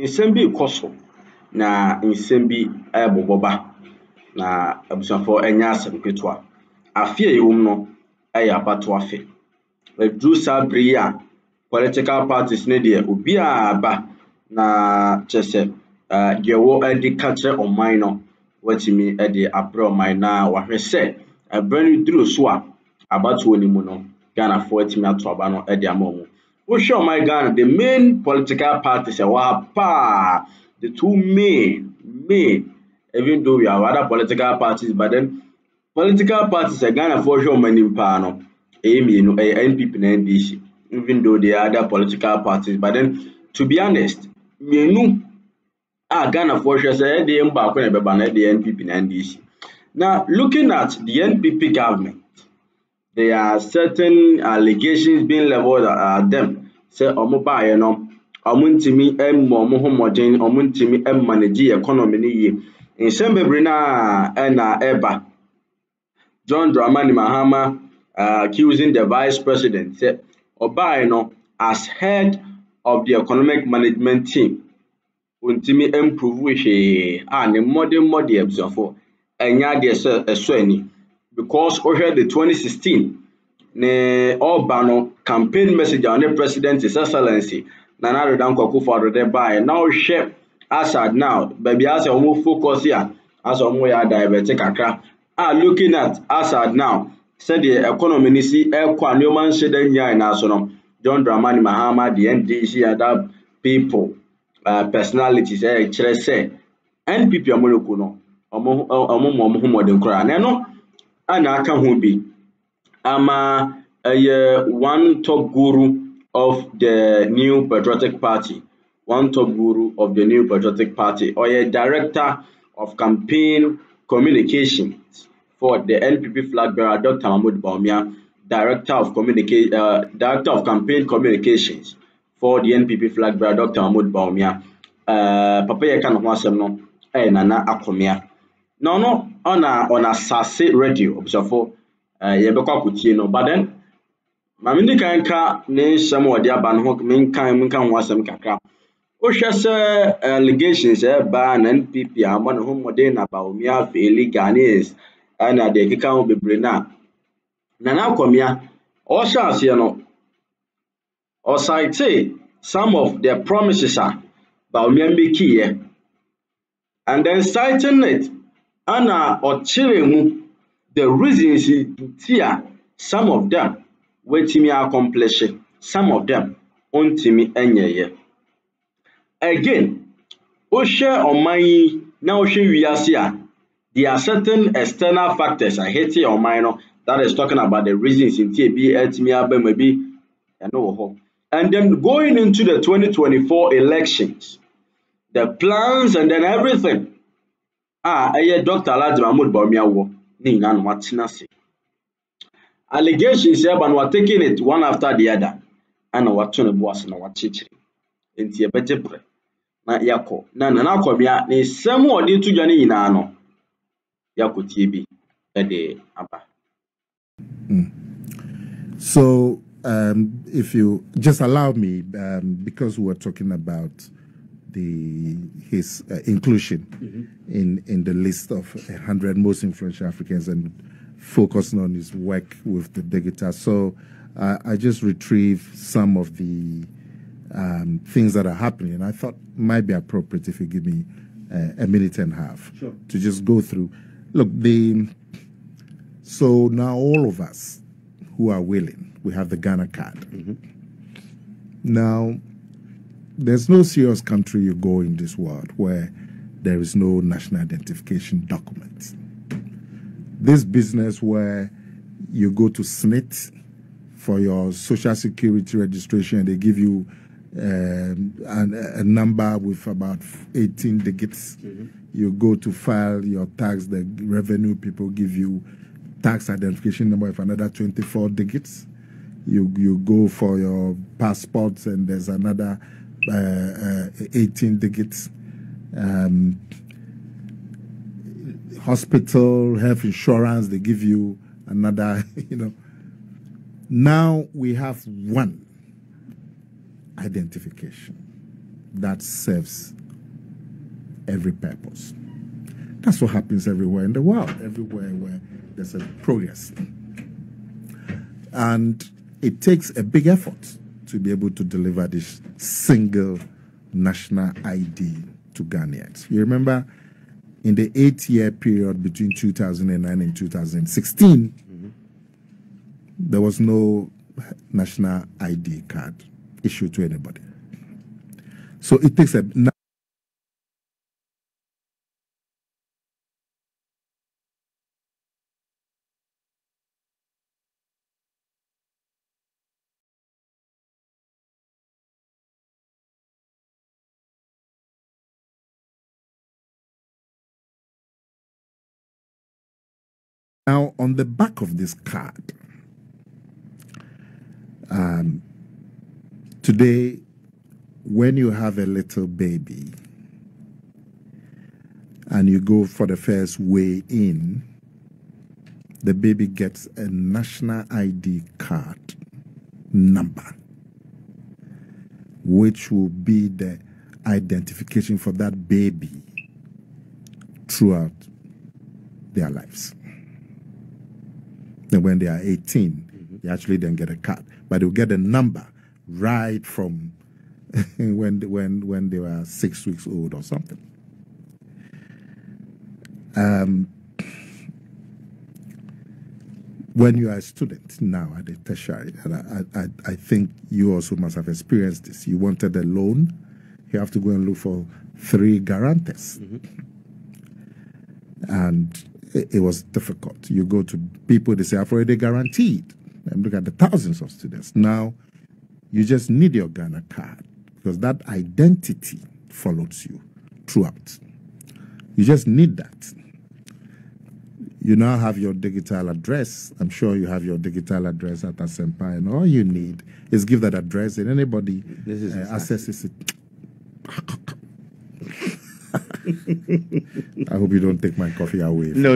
nsɛm bi kɔ so na nsɛm bi ɛbobɔba na abusuafo enya asɛm ketewa afi a yɛwom no ɛyɛ abato afe ɛduru saa bere yi a political parties ne deɛ obi a ba na kyerɛ sɛ deɛ ɛde ka kyerɛ ɔman no watumi ɛde abrɛ ɔman na wahwɛ sɛ ɛbrɛ no duru so a abatoɔ ne mu no Ghanafoɔ atumi ato aba no ɛde ama ɔmo. Wohwɛ ɔman Ghana, the main political parties the two main, even though we have other political parties, but then political parties Ghana for sure many no NPP and NDC, even though there are other political parties, but then to be honest, Ghana for sure say the NPP and NDC. Now looking at the NPP government, there are certain allegations being leveled at them. Say omoba no omuntimi omo homogen omuntimi manage economy ni ye. Nsɛm bebre na eba John Dramani Mahama accusing the vice president say oba no as head of the economic management team untimi improve we ne modern abusafo enya de so ani because over the 2016 ne Obano campaign message on the president His Excellency Nana Addo Dankwa for the buy now share Assad now baby as a focus here as a more diverted kakra looking at Assad now said the economy ni si kwa nyoman shede nya na so no John Dramani Mahama the NDC other people personalities kire say NPP amoloko no omo modern kra na no ana aka ho bi ama one top guru of the new patriotic party or a director of campaign communications for the NPP flag bearer Dr. Bawumia, director of campaign communications for the NPP flag bearer Dr. Bawumia. Papa ye kan ho asem no Nana Akomea no on a Sase radio observer yebekwa kutie no but then mamindi kan ka ne nsɛm wɔde aba no ho menkan ho asɛm kakra wohwɛ sɛ allegations ba na NPP ama no ho modern na Bawumia faili Ghanaians ana de keka ho bebre na Nana Akomea ɔhyɛ aseɛ no ɔcite some of the promises Bawumia making and then citing it ana ɔkyerɛ mu the reasons here some of them wetimi accomplish some of them ontimi enyeye again ohwe oman na ohwe wiase there are certain external factors hate oman no that is talking about the reasons in TB etimi abam bi and then going into the 2024 elections the plans and then everything Dr. Mahmoud Bawumia wo ni na no watena se allegations here but we're taking it one after the other and what to boss na wachichiri enti ebejebre na yako na Nana Akomea ne sem odi to dwane nyina no yakotie bi ede aba. So if you just allow me because we're talking about his inclusion in the list of 100 most influential Africans and focusing on his work with the digital. So I just retrieved some of the things that are happening. And I thought it might be appropriate if you give me a minute and a half to just go through. Look, so now all of us who are willing, we have the Ghana card. Now, there's no serious country you go in this world where there is no national identification document. This business where you go to SNIT for your social security registration, they give you a number with about 18 digits. You go to file your tax, the revenue people give you tax identification number with another 24 digits. You go for your passports and there's another 18 digits. Hospital, health insurance, they give you another, Now we have one identification. that serves every purpose. That's what happens everywhere in the world, everywhere where there's a progress. And it takes a big effort to be able to deliver this single national ID to Ghanaians. You remember in the 8-year period between 2009 and 2016, there was no national ID card issued to anybody. So it takes a... Now, on the back of this card, today, when you have a little baby and you go for the first weigh in, the baby gets a national ID card number, which will be the identification for that baby throughout their lives. And when they are 18, they actually then get a card, but they'll get a number right from when they were 6 weeks old or something. When you are a student now at the tertiary, and I think you also must have experienced this. You wanted a loan, you have to go and look for 3 guarantors, and it was difficult. You go to people, they say, I've already guaranteed. And look at the thousands of students. Now, you just need your Ghana card because that identity follows you throughout. You just need that. You now have your digital address. I'm sure you have your digital address at Asempa, and all you need is give that address and anybody accesses it. I hope you don't take my coffee away. No.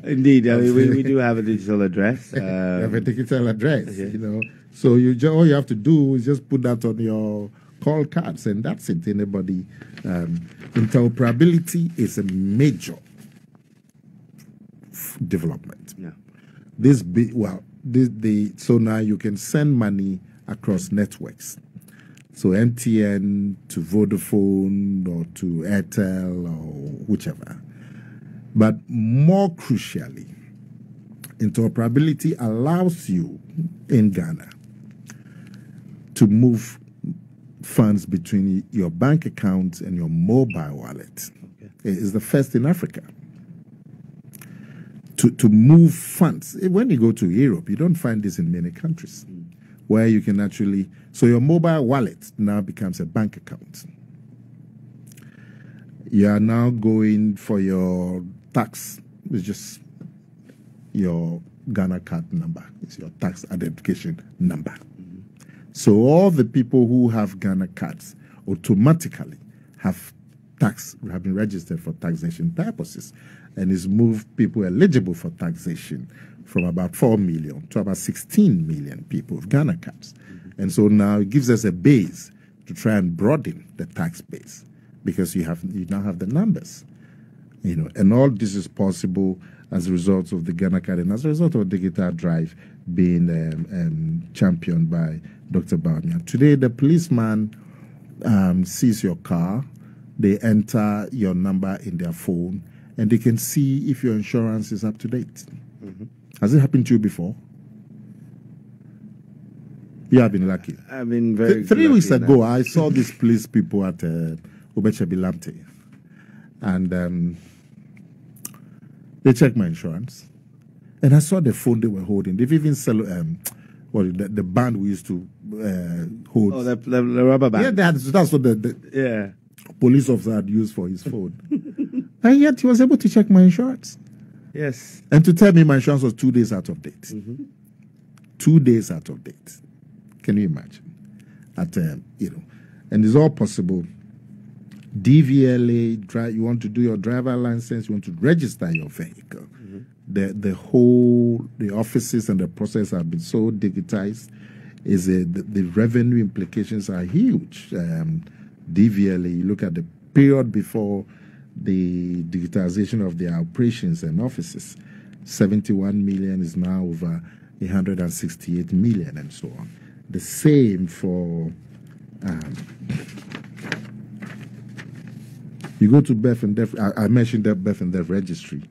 Indeed, I mean, we do have a digital address. You have a digital address, you know. So all you have to do is just put that on your call cards, and that's it. Anybody, interoperability is a major development. Yeah. So now you can send money across networks. So MTN to Vodafone or to Airtel or whichever. But more crucially, interoperability allows you in Ghana to move funds between your bank account and your mobile wallet. Okay. It is the first in Africa. To move funds. When you go to Europe, you don't find this in many countries. Where you can actually, so your mobile wallet now becomes a bank account. You are now going for your tax, it's just your Ghana card number. It's your tax identification number. So all the people who have Ghana cards automatically have been registered for taxation purposes, and it's moved people eligible for taxation from about 4 million to about 16 million people with Ghana cards. And so now it gives us a base to try and broaden the tax base because you now have the numbers. You know, and all this is possible as a result of the Ghana card and as a result of Digital Drive being championed by Dr. Bawumia. Today, the policeman sees your car, they enter your number in their phone, and they can see if your insurance is up to date. Has it happened to you before? You have been lucky. I've been very 3 weeks ago, I saw these police people at Obechebilamte, and they checked my insurance, and I saw the phone they were holding. They've even sell the band we used to hold. Oh, the rubber band. Yeah, that's what the police officer had used for his phone. And yet he was able to check my insurance. Yes. And to tell me my insurance was 2 days out of date. 2 days out of date. Can you imagine? And it's all possible. DVLA, you want to do your driver license, you want to register your vehicle. The offices and the process have been so digitized. is the revenue implications are huge. DVLA, you look at the period before the digitization of their operations and offices, 71 million is now over 168 million and so on. The same for you go to birth and death. I mentioned that birth and death registry.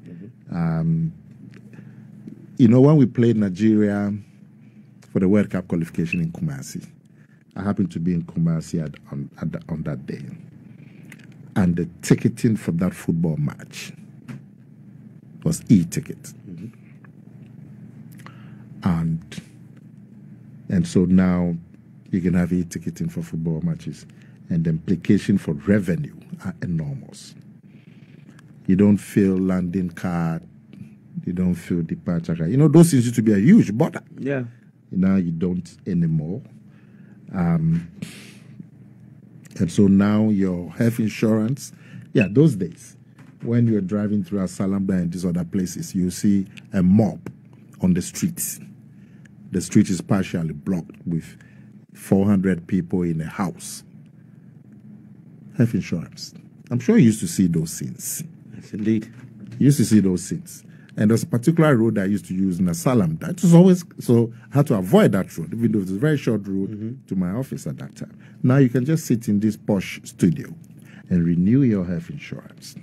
You know, when we played Nigeria for the World Cup qualification in Kumasi, I happened to be in Kumasi on that day, and the ticketing for that football match was e-ticket, and so now you can have e-ticketing for football matches, and the implication for revenue are enormous. You don't feel landing card, you don't feel departure card. You know, those things used to be a huge bother. Yeah. Now you don't anymore. And so now your health insurance, those days, when you're driving through Asalamba and these other places, you see a mob on the streets. The street is partially blocked with 400 people in a house. Health insurance. I'm sure you used to see those scenes. Yes, indeed. You used to see those scenes. And there's a particular road I used to use in Asalam. That was always, so I had to avoid that road, even though it was a very short road to my office at that time. Now you can just sit in this posh studio and renew your health insurance.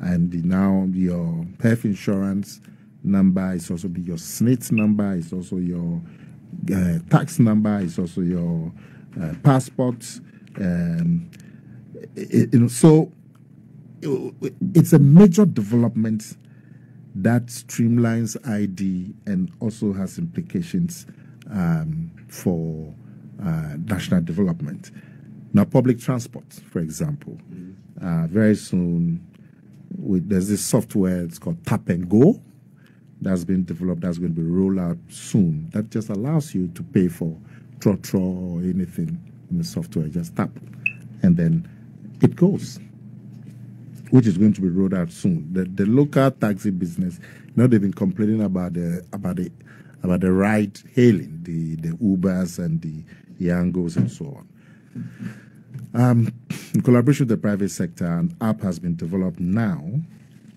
And now your health insurance number is also be your SNIT number, it's also your tax number, it's also your passport. So it's a major development that streamlines ID and also has implications for national development. Now, public transport, for example, very soon there's this software, it's called Tap and Go, that's been developed, that's going to be rolled out soon. That just allows you to pay for trotro or anything in the software, just tap, and then it goes, which is going to be rolled out soon. The local taxi business, they've been complaining about the ride hailing, the Ubers and the Yangos and so on. In collaboration with the private sector, an app has been developed now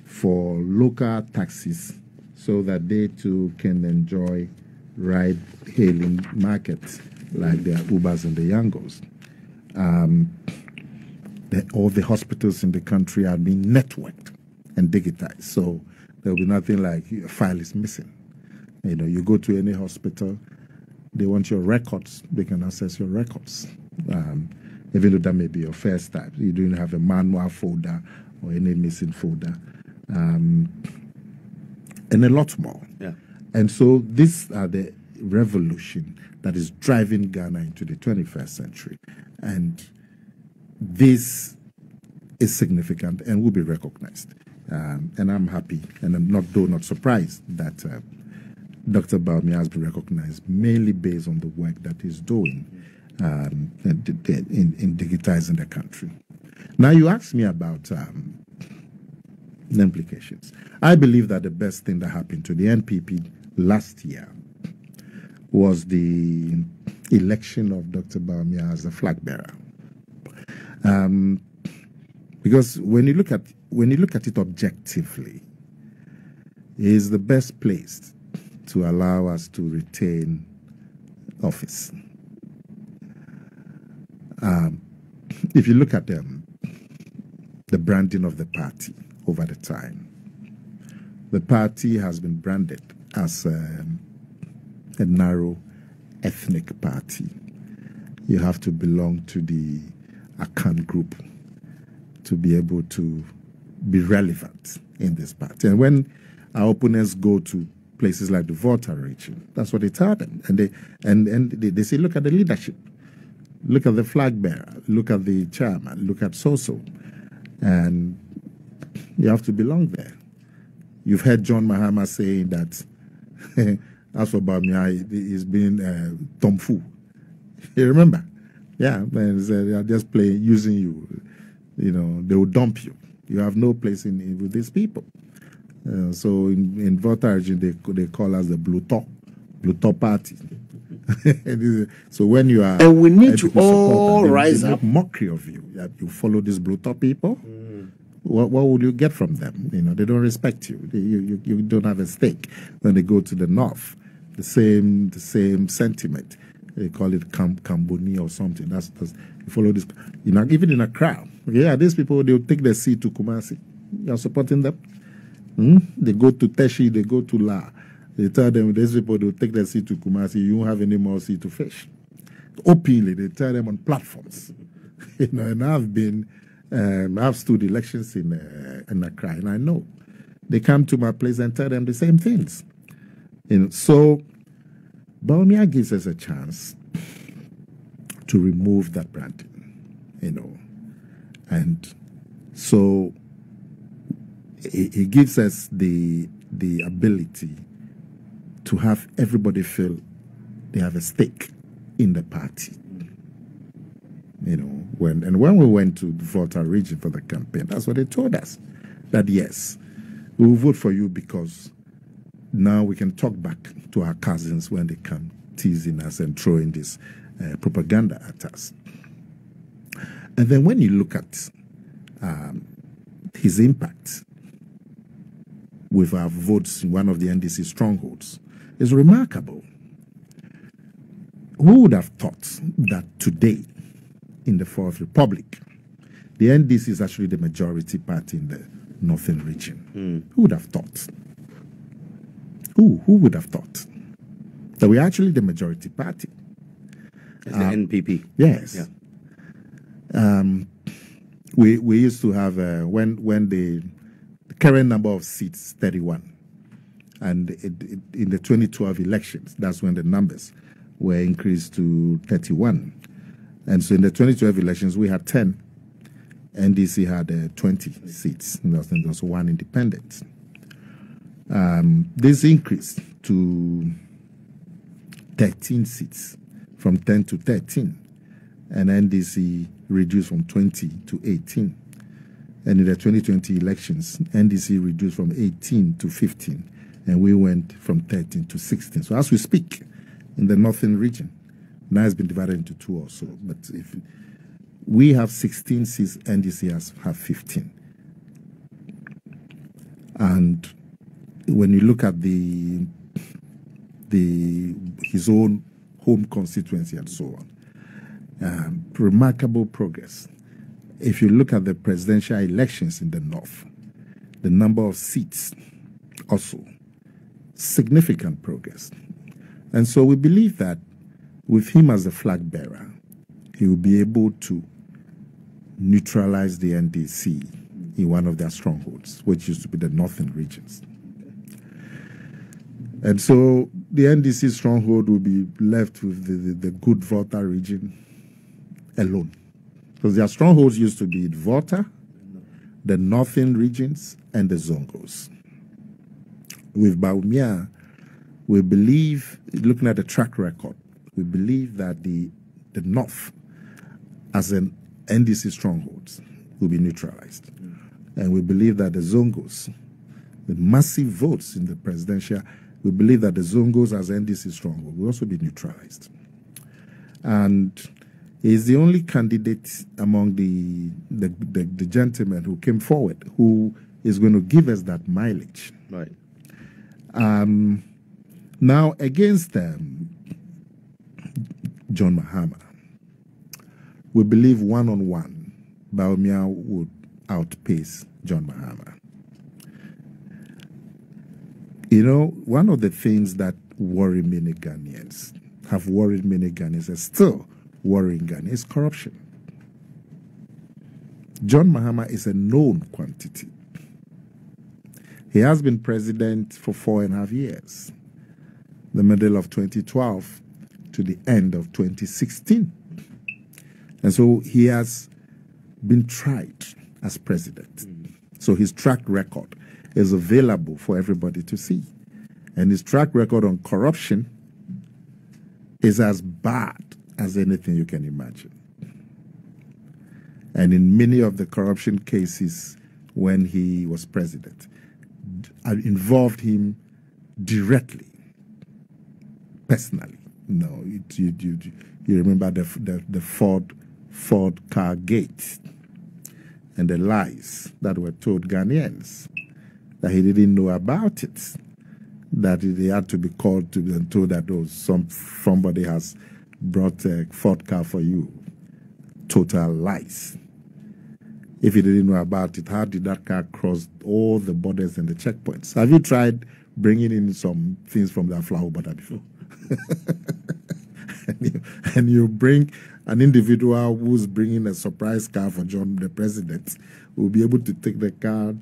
for local taxis so that they too can enjoy ride hailing markets like the Ubers and the Yangos. All the hospitals in the country are being networked and digitized, so there will be nothing like a file is missing. You go to any hospital, they want your records, they can access your records. Even though that may be your first time, you don't have a manual folder or any missing folder, and a lot more. Yeah. And so these are the revolution that is driving Ghana into the 21st century. And this is significant and will be recognized. And I'm happy, and I'm not surprised that Dr. Bawumia has been recognized mainly based on the work that he's doing in digitizing the country. Now, you asked me about the implications. I believe that the best thing that happened to the NPP last year was the election of Dr. Bawumia as a flag bearer. Because when you look at it objectively, he is the best placed to allow us to retain office. If you look at the branding of the party over the time, the party has been branded as a narrow ethnic party. You have to belong to the Akan group to be able to be relevant in this party. And when our opponents go to places like the Volta region, that's what they tell them. And they say, look at the leadership, look at the flag bearer, look at the chairman, look at so-so. And you have to belong there. You've heard John Mahama saying that as for Bawumia, he's been Tom Fu. You remember? Yeah, and they are just playing, using you. They will dump you. You have no place with these people. So in Volta region, they call us the Blue Top Party. So when you are, and we need to people support all them, rise they up. make mockery of you. You follow these blue top people. What will you get from them? You know, they don't respect you. You don't have a stake. When they go to the north, the same sentiment. They call it Cambodia or something. That's you follow this. You know, even in a crowd. Yeah, these people, they'll take their seat to Kumasi. You're supporting them. They go to Teshi, they go to La. They tell them, these people, they'll take their seat to Kumasi. You won't have any more sea to fish. Openly, they tell them on platforms. You know, and I've stood elections in Accra, and I know they come to my place and tell them the same things. You know, so Bawumia gives us a chance to remove that branding, you know, and so he gives us the ability to have everybody feel they have a stake in the party. You know, when we went to the Volta region for the campaign, that's what they told us. That yes, we will vote for you because now we can talk back to our cousins when they come teasing us and throwing this propaganda at us. And then when you look at his impact with our votes in one of the NDC strongholds, is remarkable. Who would have thought that today, in the Fourth Republic, the NDC is actually the majority party in the northern region? Who would have thought? Who would have thought that we're actually the majority party? It's the NPP. Yes. Yeah. We used to have when the current number of seats 31, and in the 2012 elections, that's when the numbers were increased to 31. And so in the 2012 elections, we had 10. NDC had 20 seats. And there was one independent. This increased to 13 seats, from 10 to 13. And NDC reduced from 20 to 18. And in the 2020 elections, NDC reduced from 18 to 15. And we went from 13 to 16. So as we speak, in the northern region, now it's been divided into two or so. But if we have 16 seats, NDC have 15. And when you look at his own home constituency and so on, remarkable progress. If you look at the presidential elections in the north, the number of seats also significant progress. And so we believe that with him as the flag bearer, he will be able to neutralize the NDC in one of their strongholds, which used to be the northern regions. And so the NDC stronghold will be left with the good Volta region alone. Because their strongholds used to be in Volta, the northern regions, and the Zongos. With Bawumia, we believe, looking at the track record, we believe that the north, as an NDC strongholds, will be neutralized. And we believe that the Zongos, the massive votes in the presidential, we believe that the Zongos as NDC stronghold will also be neutralized. And he's the only candidate among the gentlemen who came forward who is going to give us that mileage. Right. Now, against John Mahama, we believe one-on-one, Bawumia would outpace John Mahama. You know, one of the things that worry many Ghanaians, have worried many Ghanaians, and still worrying Ghana, is corruption. John Mahama is a known quantity. He has been president for 4.5 years, the middle of 2012 to the end of 2016. And so he has been tried as president. So his track record is available for everybody to see. And his track record on corruption is as bad as anything you can imagine. And in many of the corruption cases when he was president, involved him directly, personally. No, you remember the Ford car gate and the lies that were told Ghanaians, that he didn't know about it, that he had to be called to be told that somebody has brought a Ford car for you. Total lies. If he didn't know about it, how did that car cross all the borders and the checkpoints? Have you tried bringing in some things from the flower border before? and you bring an individual who's bringing a surprise car for John, the president, will be able to take the car,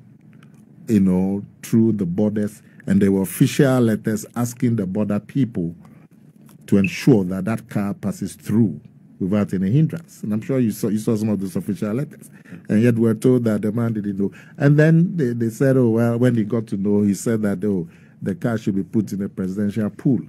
through the borders, and there were official letters asking the border people to ensure that that car passes through without any hindrance. And I'm sure you saw some of those official letters. And yet we're told that the man didn't know. And then they said, when he got to know, he said that, the car should be put in a presidential pool.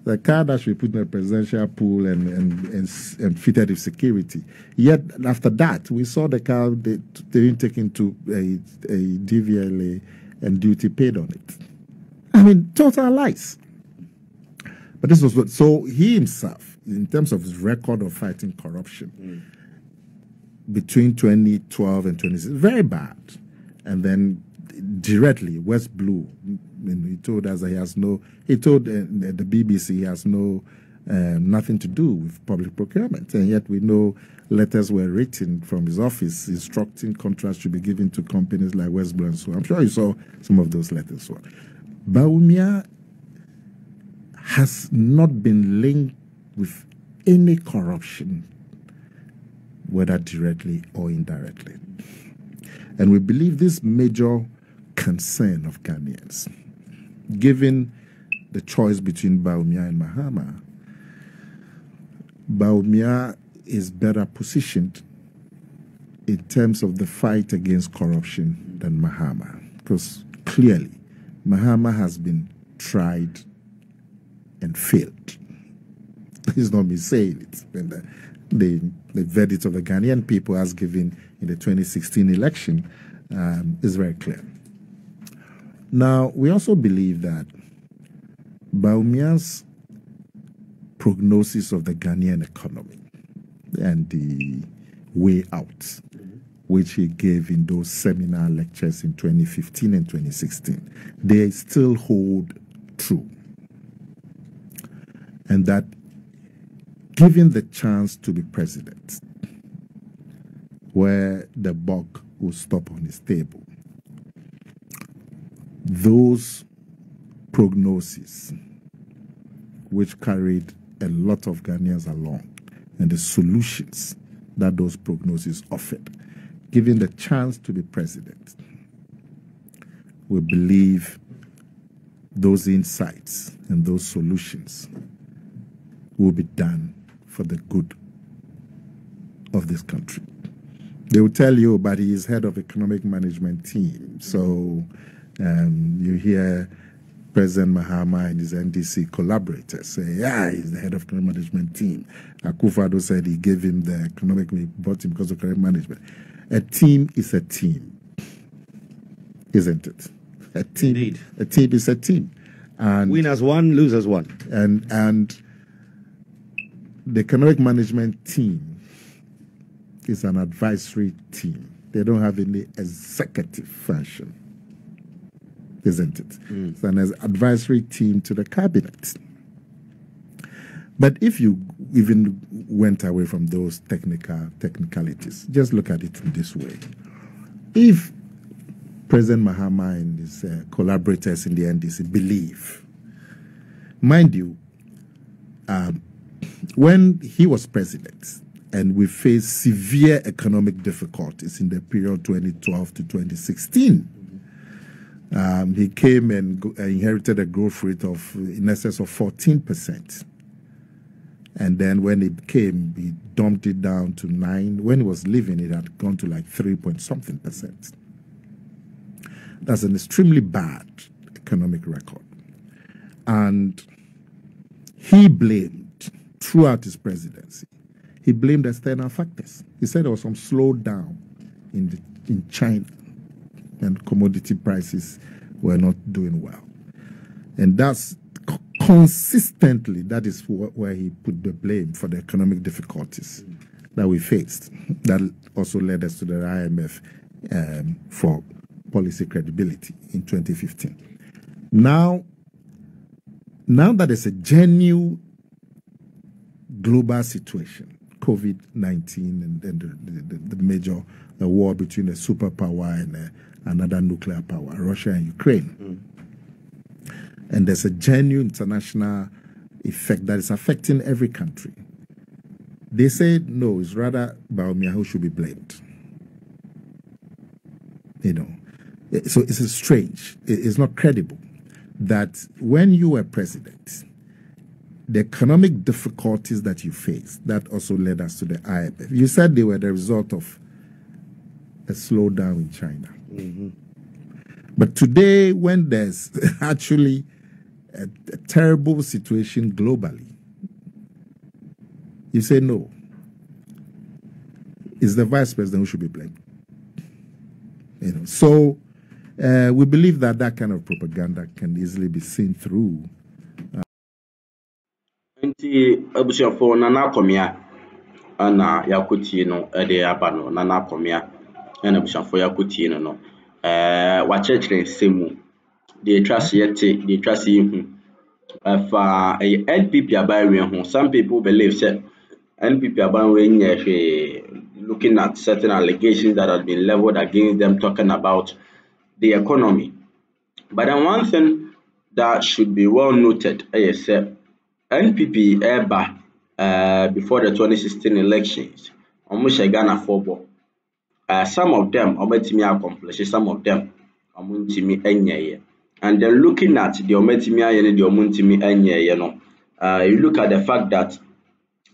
The car that should be put in a presidential pool and fitted with security. Yet after that, we saw the car being taken to a DVLA and duty paid on it. I mean, total lies. But this was what, so he himself, in terms of his record of fighting corruption, between 2012 and 2016, very bad. And then directly, West Blue, he told us that he told the BBC he has nothing to do with public procurement. And yet we know letters were written from his office instructing contracts should be given to companies like West Blue and so on. I'm sure you saw some of those letters. Bawumia has not been linked with any corruption, whether directly or indirectly. And we believe this major concern of Ghanaians, given the choice between Bawumia and Mahama, Bawumia is better positioned in terms of the fight against corruption than Mahama, because clearly Mahama has been tried and failed. It's not me saying it. The verdict of the Ghanaian people as given in the 2016 election is very clear. Now, we also believe that Bawumia's prognosis of the Ghanaian economy and the way out, which he gave in those seminar lectures in 2015 and 2016, they still hold true. And that given the chance to be president, where the buck will stop on his table, those prognoses, which carried a lot of Ghanaians along, and the solutions that those prognoses offered, given the chance to be president, we believe those insights and those solutions will be done for the good of this country. They will tell you, but he is head of economic management team. So you hear President Mahama and his NDC collaborators say, yeah, he's the head of economic management team. Akufo-Addo said he gave him the economic, he brought him because of economic management. A team is a team, isn't it? A team, indeed. A team is a team. And winners one, losers one. And the economic management team is an advisory team. They don't have any executive function, isn't it? It's an advisory team to the cabinet. But if you even went away from those technicalities, just look at it in this way. If President Mahama and his collaborators in the NDC believe, mind you, when he was president and we faced severe economic difficulties in the period 2012 to 2016, he came and inherited a growth rate of in excess of 14%. And then when it came, he dumped it down to 9%. When he was leaving, it had gone to like 3-point-something%. That's an extremely bad economic record. And he blamed, throughout his presidency, he blamed external factors. He said there was some slowdown in China and commodity prices were not doing well. And that's consistently, that is where he put the blame for the economic difficulties that we faced. That also led us to the IMF for policy credibility in 2015. Now that there's a genuine global situation, COVID-19 and the major war between a superpower and another nuclear power, Russia and Ukraine, and there's a genuine international effect that is affecting every country. They say no, it's rather Bawumia who should be blamed. You know, so it's strange. It's not credible that when you were president, the economic difficulties that you faced, that also led us to the IMF. You said they were the result of a slowdown in China. But today, when there's actually a terrible situation globally, you say no. It's the vice president who should be blamed. You know, so we believe that that kind of propaganda can easily be seen through. Abusiafo Nana Akomea ana yakuti no ede aba no Nana Akomea na abusiafo yakuti no wachechre nsemu de trust yete de trust yihu fa NPP abawe ho. Some people believe say NPP abawe nye looking at certain allegations that have been leveled against them, talking about the economy. But then one thing that should be well noted is NPP eba before the 2016 elections, almost Ghana football. Some of them ometimi accomplish, some of them omuntimi enye. And then looking at the ometimi ayene the omuntimi enye, you look at the fact that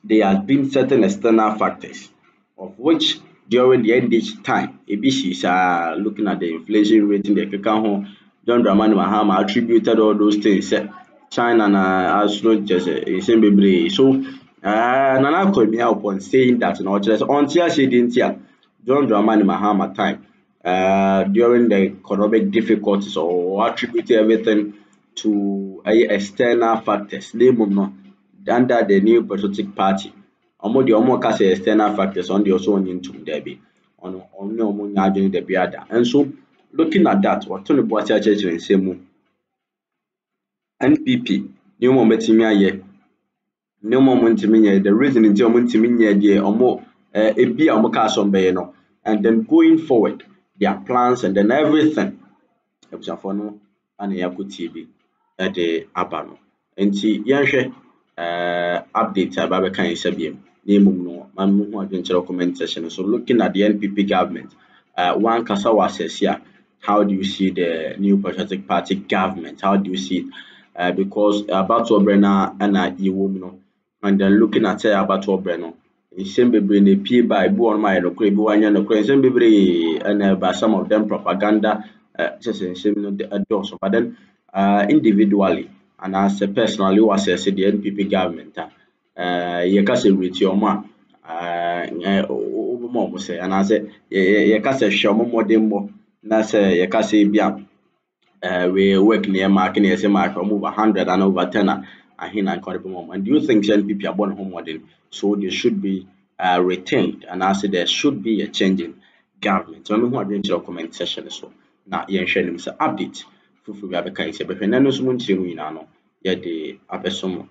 there has been certain external factors, of which during the NDC time, ABCs are looking at the inflation rate in the Kekahon. John Dramani Mahama attributed all those things. China and just so Nana Akomea upon saying that until she didn't hear John Dramani Mahama time during the economic difficulties, or attributed everything to external factors. Under the new patriotic party, almost external factors on the also into Debbie on the other. And so looking at that, what Tony Boatia Church and Semu NPP, new moment in me, no moment in me, the reason in moment in me, dear, or more a be a mocasson bayano, and then going forward, their plans and then everything. Exafono and Yaku TV at the Abano. And see, Yanshe update about kind of Sabium, name no, Mamu adventure comment session. So looking at the NPP government, one Kasawa says, yeah, how do you see the new Patriotic Party government? How do you see it? Because about to Brenna and Iwumno, and then looking at about to Brenno, in same in the P by Buon my and by some of them propaganda, just in same adults. But then individually and as a personally was the NPP government, you can say with your man, and I said, you can say show more demo, and say you can say beyond. We work near marking as a mark over 100 and over 10 and do you think NPP are born homework? So they should be retained, and I said there should be a change in government. So I'm going to comment session. So now you share them update. Fufu we have a kind of but when I know someone saying we know, yeah, the abesom